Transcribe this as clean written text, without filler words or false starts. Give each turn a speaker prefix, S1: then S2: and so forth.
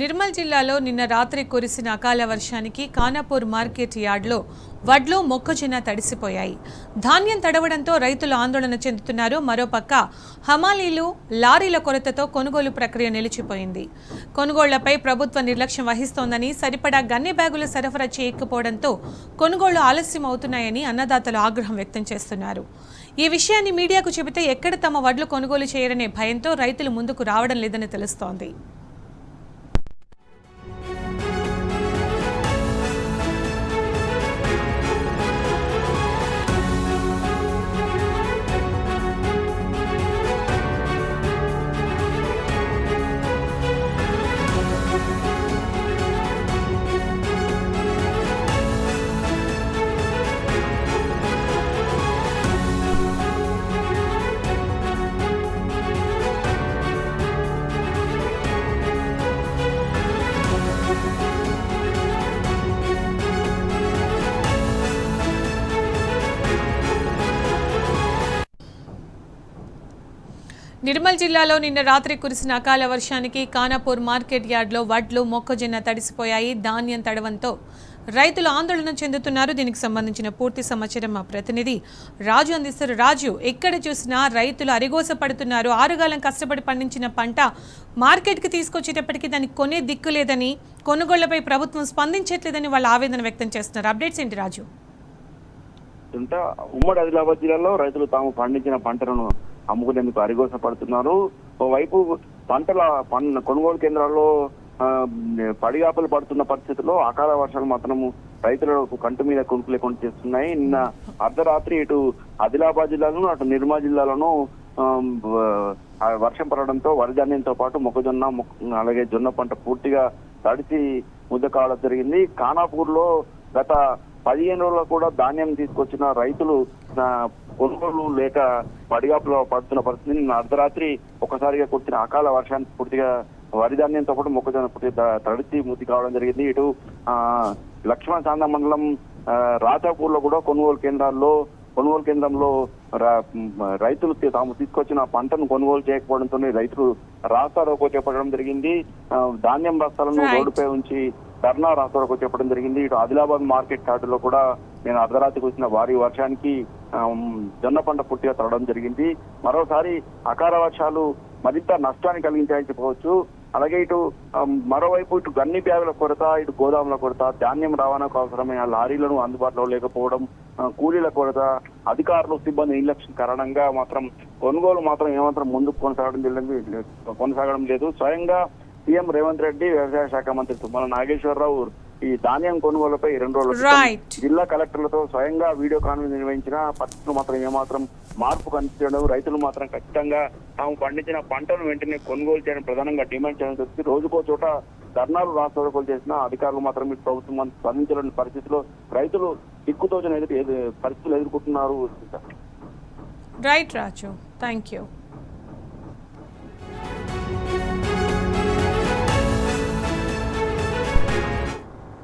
S1: నిర్మల్ జిల్లాలో నిన్న రాత్రి కురిసిన అకాల వర్షానికి ఖానాపూర్ మార్కెట్ యార్డ్లో వడ్లు మొక్కజొన్న తడిసిపోయాయి. ధాన్యం తడవడంతో రైతులు ఆందోళన చెందుతున్నారు. మరోపక్క హమాలీలు, లారీల కొరతతో కొనుగోలు ప్రక్రియ నిలిచిపోయింది. కొనుగోళ్లపై ప్రభుత్వం నిర్లక్ష్యం వహిస్తోందని, సరిపడా గన్ని బ్యాగులు సరఫరా చేయకపోవడంతో కొనుగోళ్లు ఆలస్యం అవుతున్నాయని అన్నదాతలు ఆగ్రహం వ్యక్తం చేస్తున్నారు. ఈ విషయాన్ని మీడియాకు చెబితే ఎక్కడ తమ వడ్లు కొనుగోలు చేయరనే భయంతో రైతులు ముందుకు రావడం లేదని తెలుస్తోంది. నిర్మల్ జిల్లాలో నిన్న రాత్రి కురిసిన అకాల వర్షానికి ఖానాపూర్ మార్కెట్ యార్డ్లో వడ్లు, మొక్కజొన్న తడిసిపోయాయి. ధాన్యం తడవంతో రైతులు ఆందోళన చెందుతున్నారు. దీనికి సంబంధించిన పూర్తి సమాచారం మా ప్రతినిధి రాజు అందిస్తారు. రాజు, ఎక్కడ చూసినా రైతులు అరిగోస పడుతున్నారు. ఆరుగాలం కష్టపడి పండించిన పంట మార్కెట్కి తీసుకొచ్చేటప్పటికీ దానికి కొనే దిక్కు లేదని, కొనుగోళ్లపై ప్రభుత్వం స్పందించట్లేదని వాళ్ళు ఆవేదన వ్యక్తం చేస్తున్నారు. అప్డేట్స్ ఏంటి రాజు?
S2: ఉమ్మడి ఆదిలాబాద్ జిల్లాలో రైతులు తాము పండించిన పంటలను అమ్ముకునేందుకు అరిగోస పడుతున్నారు. ఓవైపు పంటల కొనుగోలు కేంద్రాల్లో పడిగాపులు పడుతున్న పరిస్థితుల్లో అకాల వర్షాలు మాత్రం రైతులకు కంటి మీద కునుకు లేకుండా చేస్తున్నాయి. నిన్న అర్ధరాత్రి ఇటు ఆదిలాబాద్ జిల్లాలోను అటు నిర్మల్ జిల్లాలోను వర్షం పడడంతో వరి ధాన్యంతో పాటు మొక్కజొన్న అలాగే జొన్న పంట పూర్తిగా తడిసి ముద్ద కావడం జరిగింది. ఖానాపూర్ లో గత 15 రోజుల్లో కూడా ధాన్యం తీసుకొచ్చిన రైతులు కొనుగోలు లేక పడిగాపులో పడుతున్న పరిస్థితి. నిన్న అర్ధరాత్రి ఒకసారిగా కురిసిన అకాల వర్షానికి పూర్తిగా వరి ధాన్యంతో పాటు మొక్కజొన్న పూర్తిగా తడిచి మూతి కావడం జరిగింది. ఇటు లక్ష్మణ సాంద మండలం రాజాపూర్ లో కూడా కొనుగోలు కేంద్రంలో రైతులు తాము తీసుకొచ్చిన పంటను కొనుగోలు చేయకపోవడంతో రైతులు రాస్తారోకో చేపట్టడం జరిగింది. ధాన్యం బస్తాలను రోడ్డుపై ఉంచి ధర్నా రాస్తారోకో చేపట్టడం జరిగింది. ఇటు ఆదిలాబాద్ మార్కెట్ యార్డులో కూడా నేను అర్ధరాత్రి కురిసిన భారీ వర్షానికి జొన్న పంట పూర్తిగా తడడం జరిగింది. మరోసారి అకాల వర్షాలు మరింత నష్టాన్ని కలిగించాయని చెప్పవచ్చు. అలాగే ఇటు మరోవైపు ఇటు గన్ని బ్యాగుల కొరత, ఇటు గోదాముల కొరత, ధాన్యం రవాణాకు అవసరమైన లారీలను అందుబాటులో లేకపోవడం, కూలీల కొరత, అధికారులు సిబ్బంది నిర్లక్ష్యం కారణంగా మాత్రం కొనుగోలు మాత్రం ఏమాత్రం ముందుకు కొనసాగడం లేదు. స్వయంగా సీఎం రేవంత్ రెడ్డి, వ్యవసాయ శాఖ మంత్రి తుమ్మల నాగేశ్వరరావు ఈ ధాన్యం కొనుగోలుపై 2 రోజుల జిల్లా కలెక్టర్లతో స్వయంగా వీడియో కాన్ఫరెన్స్ నిర్వహించిన పరిస్థితులు మాత్రం ఏమాత్రం మార్పు కనిపించడం, రైతులు మాత్రం ఖచ్చితంగా తాము పండించిన పంటను వెంటనే కొనుగోలు చేయడం ప్రధానంగా డిమాండ్ చేయడం జరిగింది. రోజుకో చోట ధర్నాలు రాస్తారోకోలు చేసిన అధికారులు మాత్రం ఈ ప్రభుత్వం స్పందించలేని పరిస్థితిలో రైతులు దిక్కుతోచని పరిస్థితులు ఎదుర్కొంటున్నారు.
S1: Right Raju, thank you.